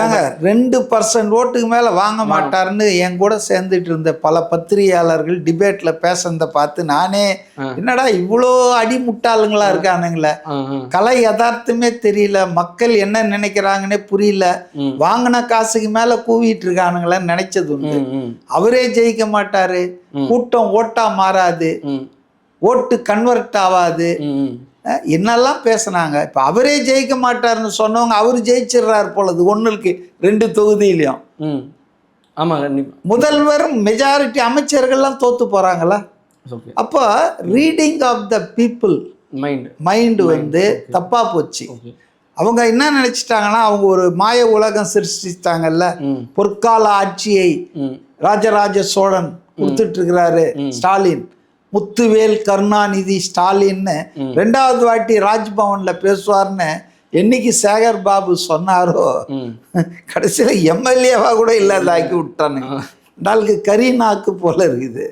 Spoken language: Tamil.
ஏங்க 2% ஓட்டுக்கு மேலே வாங்க மாட்டாருன்னு என் கூட சேர்ந்துட்டு இருந்த பல பத்திரிகையாளர்கள் டிபேட்ல பேசுறத பார்த்து நானே என்னடா இவ்வளோ அடிமுட்டாளுங்களா இருக்கானுங்களே, கலை யதார்த்தமே தெரியல, மக்கள் என்ன நினைக்கிறாங்கன்னே புரியல, வாங்கின காசுக்கு மேல கூவிட்டு இருக்கானுங்களேன்னு நினைச்சது உண்டு. அவரே ஜெயிக்க மாட்டாரு, கூட்டம் ஓட்டா மாறாது, ஓட்டு கன்வெர்ட் ஆகாது, என்னெல்லாம் பேசுனாங்க. இப்போ அவரே ஜெயிக்க மாட்டாருன்னு சொன்னவங்க அவர் ஜெயிச்சிடுறாரு போலது 1-2 தொகுதியிலையும். ஆமாம், முதல்வர் மெஜாரிட்டி அமைச்சர்கள்லாம் தோத்து போறாங்களா? அப்போ reading of the people mind வந்து தப்பா போச்சு. அவங்க என்ன நினைச்சிட்டாங்கன்னா, அவங்க ஒரு மாய உலகம் சிருஷ்டித்தாங்கல்ல, பொற்கால ஆட்சியை ராஜராஜ சோழன் கொடுத்துட்டு இருக்கிறாரு ஸ்டாலின், முத்துவேல் கருணாநிதி ஸ்டாலின்னு 2வது வாட்டி ராஜ்பவன்ல பேசுவார்னு என்னைக்கு சேகர் பாபு சொன்னாரோ, கடைசியில் எம்எல்ஏவா கூட இல்லாத ஆக்கி விட்டானுங்க. நாளுக்கு கரி நாக்கு போல இருக்குது.